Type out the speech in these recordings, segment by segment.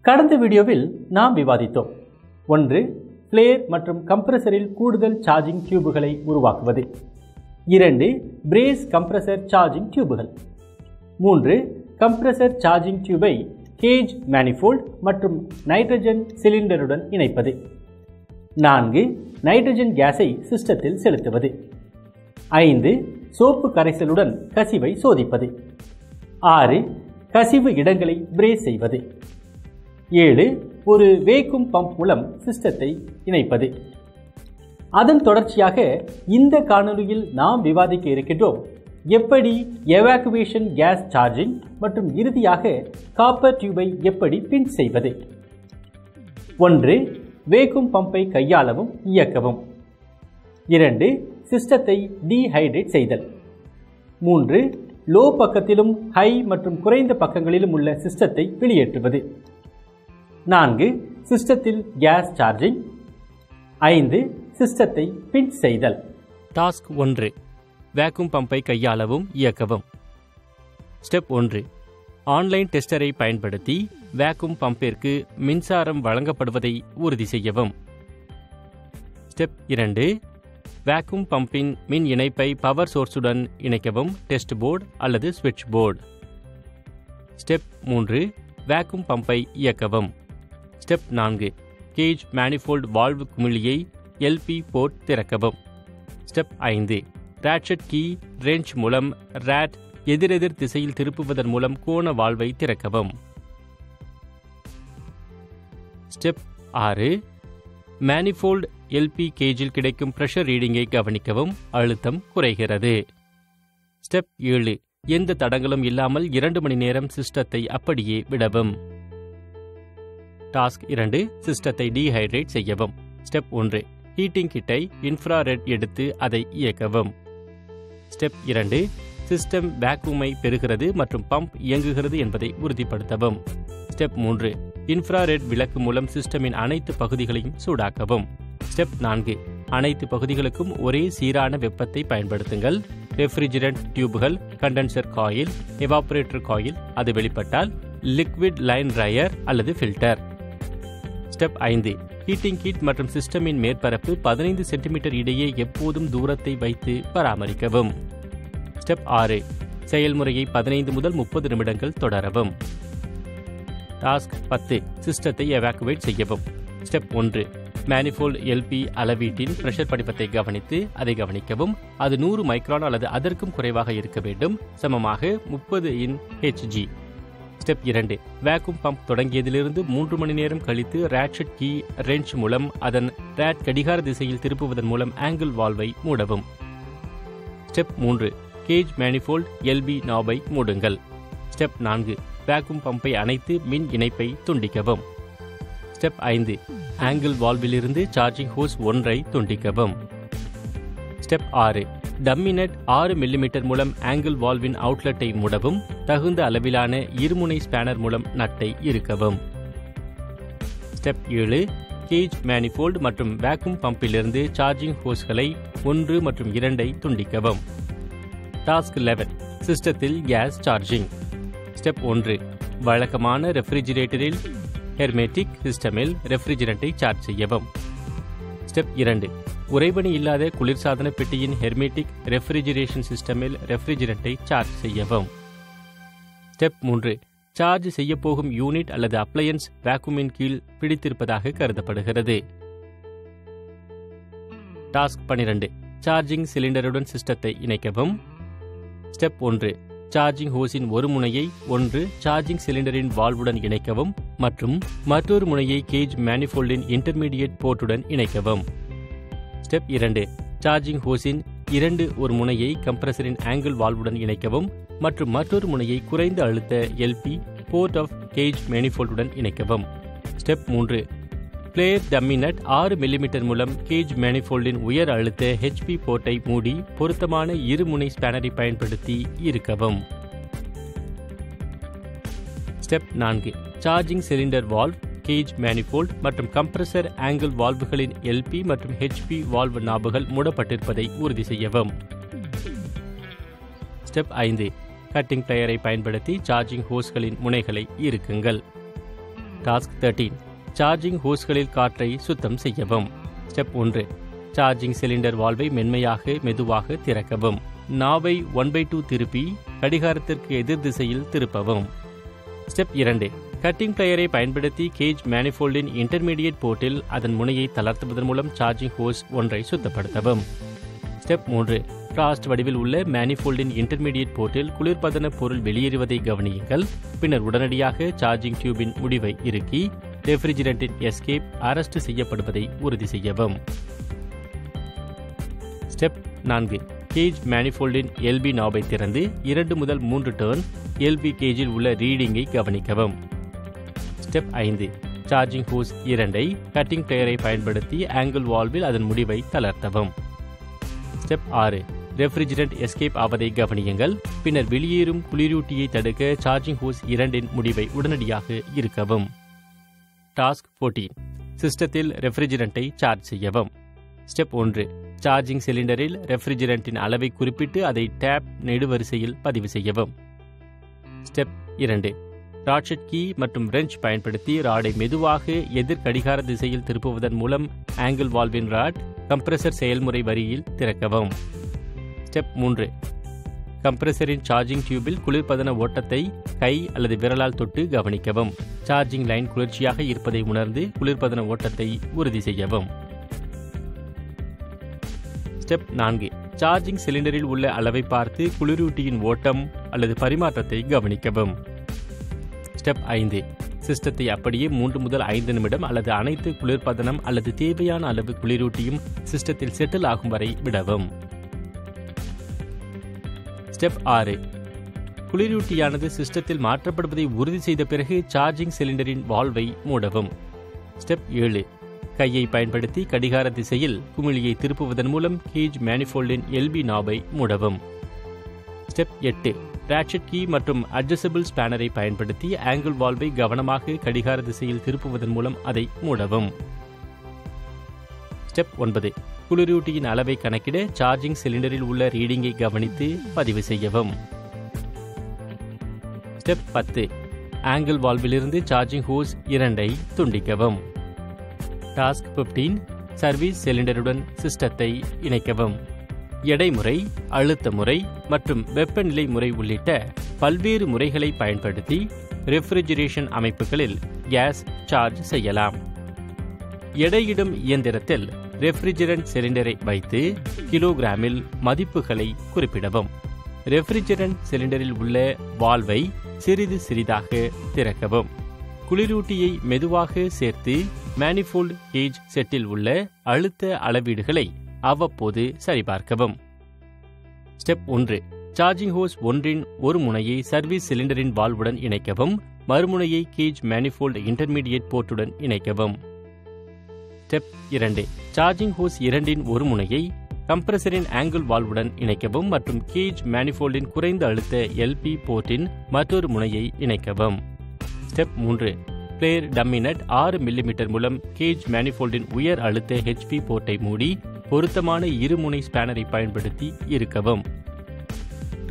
கடந்த வீடியோவில் நாம் விவாதித்தோம். 1. ஃப்ளேர் மற்றும் கம்ப்ரஸரில் கூடுதல் சார்ஜிங் டியூபுகளை உருவாக்குவது. 2. பிரேஸ் கம்ப்ரஸர் சார்ஜிங் டியூபுகள். 3. கம்ப்ரஸர் சார்ஜிங் டியூபை கேஜ் மேனிஃபோல்ட் மற்றும் நைட்ரஜன் சிலிண்டருடன் இணைப்பது. 4. நைட்ரஜன் கேஸை சிஸ்டத்தில் செலுத்துவது. 5. சோப்பு கரைசலுடன் கசிவை சோதிப்பது. 6. கசிவு இடங்களை பிரேஸ் செய்வது. 7. ஒரு வேக்யூம் பம்ப் மூலம் சிஸ்டத்தை இணைப்பது. அதன் தொடர்ச்சியாக இந்த காணொளியில் நாம் விவாதிக்க இருக்கின்றோம் எப்படி எவாக்குவேஷன் கேஸ் சார்ஜிங் மற்றும் இறுதியாக காப்பர் டியூபை எப்படி பின் செய்வது. 1. வேக்யூம் பம்பை கையாளவும் இயக்கவும். 2. சிஸ்டத்தை டீஹைட்ரேட் செய்தல். 3. லோ பக்கத்திலும் ஹை மற்றும் குறைந்த பக்கங்களிலும் உள்ள சிஸ்டத்தை வெளியேற்றுவது. 4. சிஸ்டத்தில் கேஸ் சார்ஜிங். 5. சிஸ்டத்தை பின் செய்தல். டாஸ்க் 1. வேக்யூம் பம்பை கையாளவும் இயக்கவும். ஸ்டெப் 1. ஆன்லைன் டெஸ்டரை பயன்படுத்தி வேக்யூம் பம்பிற்கு மின்சாரம் வழங்கப்படுவதை உறுதி செய்யவும். ஸ்டெப் 2. வேக்யூம் பம்பின் மின் இணைப்பை பவர் சோர்ஸுடன் இணைக்கவும். டெஸ்ட் போர்டு அல்லது ஸ்விட்ச் போர்டு. ஸ்டெப் 3. வேக்யூம் பம்பை இயக்கவும். ஸ்டெப் 4. கேஜ் மேனிஃபோல்ட் வால்வு குமிழியை எல்பி போர்ட் திறக்கவும். ஸ்டெப் 5. ராட்செட் கீ ரெஞ்ச் மூலம் ராட் எதிரெதிர் திசையில் திருப்புவதன் மூலம் கோண வால்வை திறக்கவும். ஸ்டெப் 6. மேனிஃபோல்ட் எல்பி கேஜில் கிடைக்கும் பிரஷர் ரீடிங்கை கவனிக்கவும். அழுத்தம் குறைகிறது. ஸ்டெப் 7. எந்த தடங்களும் இல்லாமல் 2 மணி நேரம் சிஸ்டத்தை அப்படியே விடவும். டாஸ்க் 2. சிஸ்டத்தை டீஹைட்ரேட் செய்யவும். ஸ்டெப் 1. ஹீட்டிங் கிட்டை இன்ஃப்ராரெட் எடுத்து அதை இயக்கவும். ஸ்டெப் 2. சிஸ்டம் வேக்யூமை பெறுகிறது மற்றும் பம்ப் இயங்குகிறது என்பதை உறுதிப்படுத்தவும். ஸ்டெப் 3. இன்ஃப்ராரெட் விளக்கு மூலம் சிஸ்டமின் அனைத்து பகுதிகளையும் சூடாக்கவும். ஸ்டெப் 4. அனைத்து பகுதிகளுக்கும் ஒரே சீரான வெப்பத்தை பயன்படுத்துங்கள். ரெஃப்ரிஜரண்ட் டியூப்கள், கண்டென்சர் காயில், எவாபரேட்டர் காயில், அது வெளிப்பட்டால் லிக்விட் லைன் ட்ரையர் அல்லது ஃபில்டர். ஸ்டெப் 5. ஹீட்டிங் கிட் மற்றும் சிஸ்டமின் மேற்பரப்பு 15 சென்டிமீட்டர் இடையே எப்போதும் தூரத்தை வைத்து பராமரிக்கவும். ஸ்டெப் 6. செயல்முறையை 15 முதல் 30 நிமிடங்கள் தொடரவும். டாஸ்க் 10. சிஸ்டத்தை எவாக்குவேட் செய்யவும். ஸ்டெப் 1. மேனிஃபோல்ட் எல்பி அளவீட்டின் பிரஷர் படிவத்தை கவனித்து அதை கவனிக்கவும். அது 100 மைக்ரான் அல்லது அதற்கும் குறைவாக இருக்க வேண்டும். சமமாக 30 இன் ஹெச்ஜி. ஸ்டெப் 2. வேக்யூம் பம்ப் தொடங்கியதிலிருந்து 3 மணி நேரம் கழித்து ராட்செட் கீ ரெஞ்ச் மூலம் அதன் ராட் கடிகார திசையில் திருப்புவதன் மூலம் ஆங்கிள் வால்வை மூடவும். ஸ்டெப் 3. கேஜ் மேனிஃபோல்ட் எல்பி நாபை மூடுங்கள். ஸ்டெப் 4. வேக்யூம் பம்பை அணைத்து மின் இணைப்பை துண்டிக்கவும். ஸ்டெப் 5. ஆங்கிள் வால்விலிருந்து சார்ஜிங் ஹோஸ் 1ஐ துண்டிக்கவும். ஸ்டெப் 6. டம்மி நட் 6 மில்லிமீட்டர் மூலம் ஆங்கிள் வால்வின் அவுட்லெட்டை மூடவும். தகுந்த அளவிலான இருமுனை ஸ்பேனர் மூலம் நட்டை இறுக்கவும். ஸ்டெப் 7. கேஜ் மேனிஃபோல்ட் மற்றும் வேக்யூம் பம்பிலிருந்து சார்ஜிங் ஹோஸ்களை 1 மற்றும் 2ஐ துண்டிக்கவும். டாஸ்க் 11. சிஸ்டத்தில் கேஸ் சார்ஜிங். ஸ்டெப் 1. வழக்கமான ரெஃப்ரிஜிரேட்டரில் ஹெர்மெட்டிக் சிஸ்டமில் ரெஃப்ரிஜரண்ட்டை சார்ஜ் செய்யவும். ஸ்டெப் 2. உறைபனி இல்லாத குளிர்சாதன பெட்டியின் ஹெர்மெட்டிக் ரெஃப்ரிஜரேஷன் சிஸ்டமில் ரெஃப்ரிஜரண்ட்டை சார்ஜ் செய்யவும். ஸ்டெப் 3. சார்ஜ் செய்யப்போகும் யூனிட் அல்லது அப்ளையன்ஸ் வேக்யூமின் கீழ் பிடித்திருப்பதாக கருதப்படுகிறது. டாஸ்க் 12. சார்ஜிங் சிலிண்டருடன் சிஸ்டத்தை இணைக்கவும். ஸ்டெப் 1. சார்ஜிங் ஹோஸின் ஒரு முனையை 1 சார்ஜிங் சிலிண்டரின் வால்வுடன் இணைக்கவும் மற்றும் மற்றொரு முனையை கேஜ் மேனிஃபோல்டின் இன்டர்மீடியேட் போர்ட்டுடன் இணைக்கவும். ஸ்டெப் 2. சார்ஜிங் ஹோஸின் 2 ஒரு முனையை கம்ப்ரஸரின் ஆங்கிள் வால்வுடன் இணைக்கவும் மற்றும் மற்றொரு முனையை குறைந்த அழுத்த எல்பி போர்ட் ஆஃப் கேஜ் மேனிஃபோல்டுடன் இணைக்கவும். Step 3. Flare dummy nut 6 millimetre மூலம் கேஜ் மேனிஃபோல்டின் உயர் அழுத்த ஹெச்பி போர்ட்டை மூடி பொருத்தமான இருமுனை ஸ்பேனரை பயன்படுத்தி இறுக்கவும். Step 4. Charging cylinder valve, gauge manifold மற்றும் கம்ப்ரஸர் ஆங்கிள் வால்வுகளின் எல்பி மற்றும் ஹெச்பி வால்வு நாபுகள் மூடப்பட்டிருப்பதை உறுதி செய்யவும். ஸ்டெப் 5. கட்டிங் பிளேயரை பயன்படுத்தி சார்ஜிங் ஹோஸ்களின் முனைகளை இறுக்குங்கள். டாஸ்க் 13. சார்ஜிங் ஹோஸ்களில் காற்றை சுத்தம் செய்யவும். ஸ்டெப் 1. சார்ஜிங் சிலிண்டர் வால்வை மெதுவாக திறக்கவும். நாவை 1/2 திருப்பி கடிகாரத்திற்கு எதிர் திசையில் திருப்பவும். ஸ்டெப் 2. கட்டிங் பிளையரை பயன்படுத்தி கேஜ் மேனிஃபோல்டின் இன்டர்மீடியேட் போர்ட்டில் அதன் முனையை தளர்த்துவதன் மூலம் சார்ஜிங் ஹோஸ் 1ஐ சுத்தப்படுத்தவும். ஸ்டெப் 3. ஃப்ராஸ்ட் வடிவில் உள்ள மேனிஃபோல்டின் இன்டர்மீடியேட் போர்ட்டில் குளிர்பதன பொருள் வெளியேறுவதை கவனியுங்கள். பின்னர் உடனடியாக சார்ஜிங் டியூபின் முடிவை இறுக்கி ரெஃப்ரிஜரண்டின் எஸ்கேப் அரெஸ்ட் செய்யப்படுவதை உறுதி செய்யவும். ஸ்டெப் 4. கேஜ் மேனிஃபோல்டின் எல்பி நாபை திறந்து 2 முதல் 3 டர்ன் எல்பி கேஜில் உள்ள ரீடிங்கை கவனிக்கவும். ஸ்டெப் 5. சார்ஜிங் ஹோஸ் 2ஐ கட்டிங் பிளையரை பயன்படுத்தி ஆங்கிள் வால்வில் அதன் முடிவை தளர்த்தவும். ஸ்டெப் 6. ரெஃப்ரிஜரண்ட் எஸ்கேப் ஆவதை கவனியுங்கள். பின்னர் வெளியேறும் குளிரூட்டியை தடுக்க சார்ஜிங் ஹோஸ் 2இன் முடிவை உடனடியாக இறுக்கவும். டாஸ்க் 14. சிஸ்டத்தில் ரெஃப்ரிஜரண்டை சார்ஜ் செய்யவும். ஸ்டெப் 1. சார்ஜிங் சிலிண்டரில் ரெஃப்ரிஜரண்டின் அளவை குறிப்பிட்டு அதை டேப் நெடுவரிசையில் பதிவு செய்யவும். ஸ்டெப் 2. ராட்செட் கீ மற்றும் ரெஞ்ச் பயன்படுத்தி ராடை மெதுவாக எதிர் கடிகார திசையில் திருப்புவதன் மூலம் ஆங்கிள் வால்வின் ராட் கம்ப்ரஸர் செயல்முறை வரியில் திறக்கவும். ஸ்டெப் 3. கம்ப்ரஸரின் சார்ஜிங் டியூபில் குளிர்பதன ஓட்டத்தை கை அல்லது விரலால் தொட்டு கவனிக்கவும். சார்ஜிங் லைன் குளிர்ச்சியாக இருப்பதை உணர்ந்து குளிர்பதன ஓட்டத்தை உறுதி செய்யவும். ஸ்டெப் 4. சார்ஜிங் சிலிண்டரில் உள்ள அளவை பார்த்து குளிரூட்டியின் ஓட்டம் அல்லது பரிமாற்றத்தை கவனிக்கவும். ஸ்டெப் 5. சிஸ்டத்தை அப்படியே 3 முதல் 5 நிமிடம் அல்லது அனைத்து குளிர்பதனம் அல்லது தேவையான அளவு குளிரூட்டியும் சிஸ்டத்தில் செட்டில் ஆகும் வரை விடவும். ஸ்டெப் 6. குளிரூட்டியானது சிஸ்டத்தில் மாற்றப்படுவதை உறுதி செய்த பிறகு சார்ஜிங் சிலிண்டரின் வால்வை மூடவும். ஸ்டெப் 7. கையை பயன்படுத்தி கடிகார திசையில் குமிழியை திருப்புவதன் மூலம் கேஜ் மேனிஃபோல்டின் எல்பி நாபை மூடவும். ஸ்டெப் 8. ராட்செட் கீ மற்றும் அட்ஜஸ்டபிள் ஸ்பேனரை பயன்படுத்தி ஆங்கிள் வால்வை கவனமாக கடிகார திசையில் திருப்புவதன் மூலம் அதை மூடவும். ஸ்டெப் 9. குளிரூட்டியின் அளவை கணக்கிட சார்ஜிங் சிலிண்டரில் உள்ள ரீடிங்கை கவனித்து பதிவு செய்யவும். ஸ்டெப் 10. ஆங்கிள் வால்விலிருந்து சார்ஜிங் ஹோஸ் 2ஐ துண்டிக்கவும். டாஸ்க் 15. சர்வீஸ் சிலிண்டருடன் சிஸ்டத்தை இணைக்கவும். எடை முறை, அழுத்த முறை மற்றும் வெப்பநிலை முறை உள்ளிட்ட பல்வேறு முறைகளை பயன்படுத்தி ரெஃப்ரிஜரேஷன் அமைப்புகளில் கேஸ் சார்ஜ் செய்யலாம். எடையிடும் இயந்திரத்தில் ரெஃப்ரிஜரண்ட் சிலிண்டரை வைத்து கிலோகிராமில் மதிப்புகளை குறிப்பிடவும். ரெஃப்ரிஜரண்ட் சிலிண்டரில் உள்ள வால்வை சிறிது சிறிதாக திறக்கவும். குளிரூட்டியை மெதுவாக சேர்த்து மேனிஃபோல்ட் கேஜ் செட்டில் உள்ள அழுத்த அளவீடுகளை அவ்வப்போது சரிபார்க்கவும். ஸ்டெப் 1. சார்ஜிங் ஹோஸ் 1இன் ஒரு முனையை சர்வீஸ் சிலிண்டரின் வால்வுடன் இணைக்கவும். மறுமுனையை கேஜ் மேனிஃபோல்ட் இன்டர்மீடியேட் போர்ட்டுடன் இணைக்கவும். ஸ்டெப் 2. சார்ஜிங் ஹோஸ் 2இன் ஒரு முனையை கம்ப்ரஸரின் ஆங்கிள் வால்வுடன் இணைக்கவும் மற்றும் கேஜ் மேனிஃபோல்டின் குறைந்த அழுத்த எல்பி போர்ட்டின் மற்றொரு முனையை இணைக்கவும். Step 3. Player dummy nut 6 millimetre மூலம் கேஜ் மேனிஃபோல்டின் உயர் அழுத்த ஹெச்பி போர்ட்டை மூடி பொருத்தமான இருமுனை ஸ்பேனரை பயன்படுத்தி இறுக்கவும்.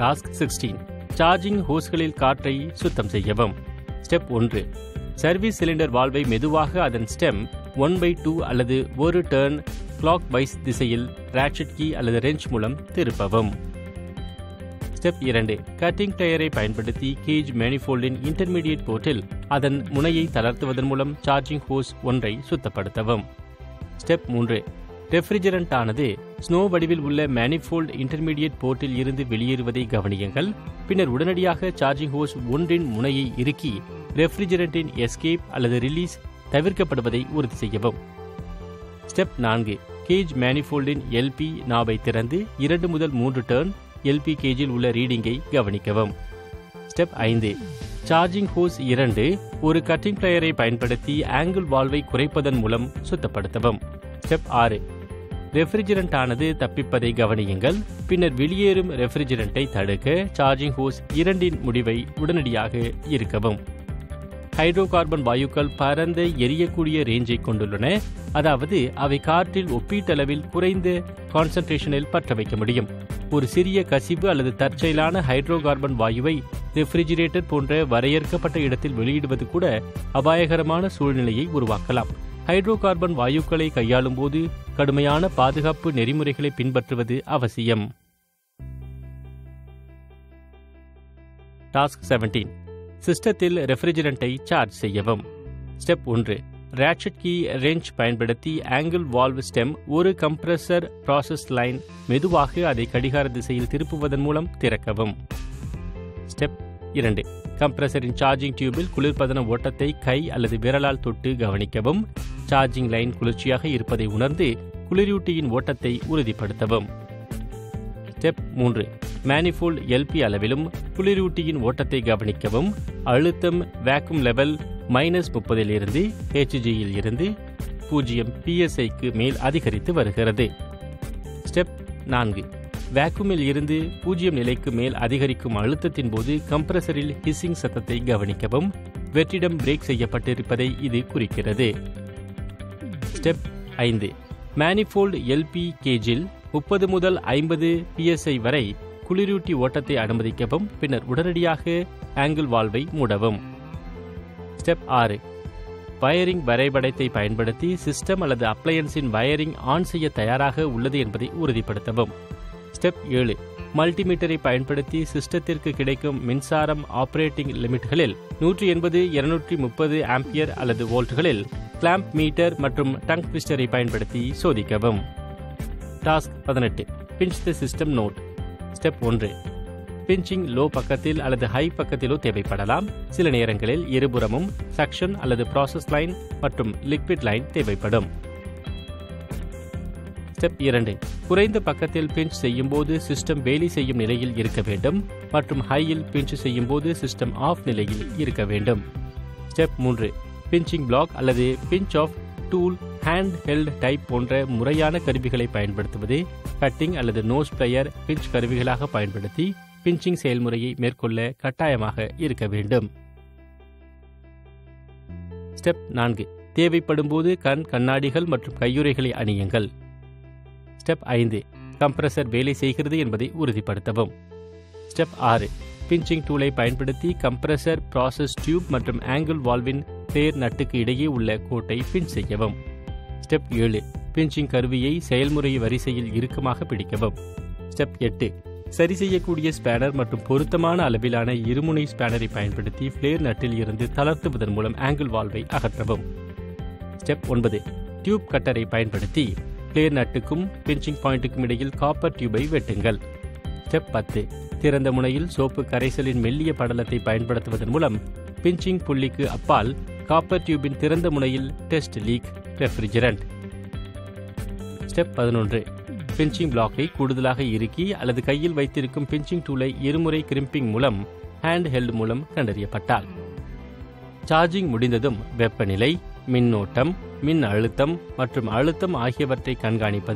டாஸ்க் 16. சார்ஜிங் ஹோஸ்களில் காற்றை சுத்தம் செய்யவும். ஸ்டெப் 1. சர்வீஸ் சிலிண்டர் வால்வை மெதுவாக அதன் ஸ்டெம் 1/2 அல்லது ஒரு டர்ன் கிளாக் வைஸ் திசையில் ராட்செட் கீ அல்லது ரெஞ்ச் மூலம் திருப்பவும். ஸ்டெப் 2. கட்டிங் பிளையரை பயன்படுத்தி கேஜ் மேனிஃபோல்டின் இன்டர்மீடியேட் போர்ட்டில் அதன் முனையை தளர்த்துவதன் மூலம் சார்ஜிங் ஹோஸ் 1ஐ சுத்தப்படுத்தவும். ஸ்டெப் 3. ரெஃப்ரிஜரண்ட் ஆனது ஸ்னோ வடிவில் உள்ள மேனிஃபோல்ட் இன்டர்மீடியேட் போர்ட்டில் இருந்து வெளியேறுவதை கவனியுங்கள். பின்னர் உடனடியாக சார்ஜிங் ஹோஸ் 1இன் முனையை இறுக்கி ரெஃப்ரிஜரண்டின் எஸ்கேப் அல்லது ரிலீஸ் தவிர்க்கப்படுவதை உறுதி செய்யவும். ஸ்டெப் 4. கேஜ் மேனிஃபோல்டின் எல்பி நாபை திறந்து 2 முதல் 3 டர்ன் எல்பி கேஜில் உள்ள ரீடிங்கை கவனிக்கவும். ஸ்டெப் 5. சார்ஜிங் ஹோஸ் 2 ஒரு கட்டிங் பிளையரை பயன்படுத்தி ஆங்கிள் வால்வை குறைப்பதன் மூலம் சுத்தப்படுத்தவும். ஸ்டெப் 6. ரெஃப்ரிஜரண்ட் ஆனது தப்பிப்பதை கவனியுங்கள். பின்னர் வெளியேறும் ரெஃப்ரிஜரண்டை தடுக்க சார்ஜிங் ஹோஸ் 2இன் முடிவை உடனடியாக இறுக்கவும். ஹைட்ரோ கார்பன் வாயுக்கள் பரந்த எரியக்கூடிய ரேஞ்சை கொண்டுள்ளன, அதாவது அவை காற்றில் ஒப்பீட்டளவில் குறைந்த கான்சன்ட்ரேஷனில் பற்ற வைக்க முடியும். ஒரு சிறிய கசிவு அல்லது தற்செயலான ஹைட்ரோ கார்பன் வாயுவை ரெஃப்ரிஜிரேட்டர் போன்ற வரையறுக்கப்பட்ட இடத்தில் வெளியிடுவது கூட அபாயகரமான சூழ்நிலையை உருவாக்கலாம். ஹைட்ரோ கார்பன் வாயுக்களை கையாளும் போது கடுமையான பாதுகாப்பு நெறிமுறைகளை பின்பற்றுவது அவசியம். டாஸ்க் 17. சிஸ்டத்தில் ரெஃப்ரிஜரண்டை சார்ஜ் செய்யவும். ஸ்டெப் 1. ரேட்சட் கீ ரெஞ்ச் பயன்படுத்தி ஆங்கிள் வால்வ் ஸ்டெம் ஒரு கம்ப்ரஸர் ப்ராசஸ் லைன் மெதுவாக அதை கடிகார திசையில் திருப்புவதன் மூலம் திறக்கவும். ஸ்டெப் 2. கம்ப்ரஸரின் சார்ஜிங் டியூபில் குளிர்பதன ஓட்டத்தை கை அல்லது விரலால் தொட்டு கவனிக்கவும். சார்ஜிங் லைன் குளிர்ச்சியாக இருப்பதை உணர்ந்து குளிரூட்டியின் ஓட்டத்தை உறுதிப்படுத்தவும். ஸ்டெப் 3. மேனிஃபோல்ட் எல்பி அளவிலும் குளிரூட்டியின் ஓட்டத்தை கவனிக்கவும். அழுத்தம் வேக்யூம் லெவல் -30 இருந்து HGயில் இருந்து 0 PSIக்கு மேல் அதிகரித்து வருகிறது. ஸ்டெப் 4. வேக்யூமில் இருந்து 0 நிலைக்கு மேல் அதிகரிக்கும் அழுத்தத்தின் போது கம்ப்ரஸரில் ஹிஸ்ஸிங் சத்தத்தை கவனிக்கவும். வெற்றிடம் பிரேக் செய்யப்பட்டிருப்பதை இது குறிக்கிறது. ஸ்டெப் 5. மேனிஃபோல்ட் எல்பி கேஜில் 30 முதல் 50 PSI வரை குளிரூட்டி ஓட்டத்தை அனுமதிக்கவும். பின்னர் உடனடியாக ஆங்கிள் வால்வை மூடவும். ஸ்டெப் 6. வயரிங் வரைபடத்தை பயன்படுத்தி சிஸ்டம் அல்லது அப்ளையன்ஸின் வயரிங் ஆன் செய்ய தயாராக உள்ளது என்பதை உறுதிப்படுத்தவும். ஸ்டெப் 7. மல்டிமீட்டரை பயன்படுத்தி சிஸ்டத்திற்கு கிடைக்கும் மின்சாரம் ஆபரேட்டிங் லிமிட்களில் 180-230 ஆம்பியர் அல்லது வோல்ட்டுகளில் கிளாம்ப் மீட்டர் மற்றும் டங் ட்விஸ்டரை பயன்படுத்தி சோதிக்கவும். Task 18. Pinch the system note. Step 1. Pinching low பக்கத்தில் அல்லது ஹை பக்கத்திலோ தேவைப்படலாம். சில நேரங்களில் இருபுறமும் சக்ஷன் அல்லது ப்ராசஸ் லைன் மற்றும் லிக்விட் லைன் தேவைப்படும். ஸ்டெப் 2. குறைந்த பக்கத்தில் பிஞ்ச் செய்யும் போது சிஸ்டம் வேலை செய்யும் நிலையில் இருக்க வேண்டும் மற்றும் ஹையில் பிஞ்ச் செய்யும் போது சிஸ்டம் ஆஃப் நிலையில் இருக்க வேண்டும். ஸ்டெப் 3. பிஞ்சிங் பிளாக் அல்லது pinch off tool hand held type போன்ற முறையான கருவிகளை பயன்படுத்துவது. கட்டிங் அல்லது நோஸ் பிளேயர் பிஞ்ச் கருவிகளாக பயன்படுத்தி பிஞ்சிங் செயல்முறையை மேற்கொள்ள கட்டாயமாக இருக்க வேண்டும். ஸ்டெப் 4. தேவைப்படும் போது கண்ணாடிகள் மற்றும் கையுறைகளை அணியுங்கள். ஸ்டெப் 5. கம்ப்ரஸர் வேலை செய்கிறது என்பதை உறுதிப்படுத்தவும். ஸ்டெப் 6. பிஞ்சிங் டூலை பயன்படுத்தி கம்ப்ரஸர் ப்ராசஸ் டியூப் மற்றும் ஆங்கிள் வால்வின் பிளேர் நட்டுக்கு இடையே உள்ள கோட்டை பிஞ்ச் செய்யவும். ஸ்டெப் 7. பிஞ்சிங் கருவியை செயல்முறை வரிசையில் இறுக்கமாக பிடிக்கவும். ஸ்டெப் 8. சரி செய்யக்கூடிய ஸ்பேனர் மற்றும் பொருத்தமான அளவிலான இருமுனை ஸ்பேனரை பயன்படுத்தி பிளேர் நட்டில் இருந்து தளர்த்துவதன் மூலம் ஆங்கிள் வால்வை அகற்றவும். ஸ்டெப் 9. டியூப் கட்டரை பயன்படுத்தி பிளேர் நட்டுக்கும் பிஞ்சிங் பாயிண்ட்டுக்கும் இடையில் காப்பர் டியூபை வெட்டுங்கள். ஸ்டெப் 10. திறந்த முனையில் சோப்பு கரைசலின் மெல்லிய படலத்தை பயன்படுத்துவதன் மூலம் பிஞ்சிங் புள்ளிக்கு அப்பால் காப்பர் டியூபின் திறந்த முனையில் test leak refrigerant. Step 11. Pinching பிளாக்கை கூடுதலாக இறுக்கி அல்லது கையில் வைத்திருக்கும் பிஞ்சிங் டூலை இருமுறை கிரிம்பிங் மூலம் ஹேண்ட் ஹெல்ட் மூலம் கண்டறியப்பட்டால். சார்ஜிங் முடிந்ததும் வெப்பநிலை, மின்னோட்டம், மின் அழுத்தம் மற்றும் அழுத்தம் ஆகியவற்றை கண்காணிப்பது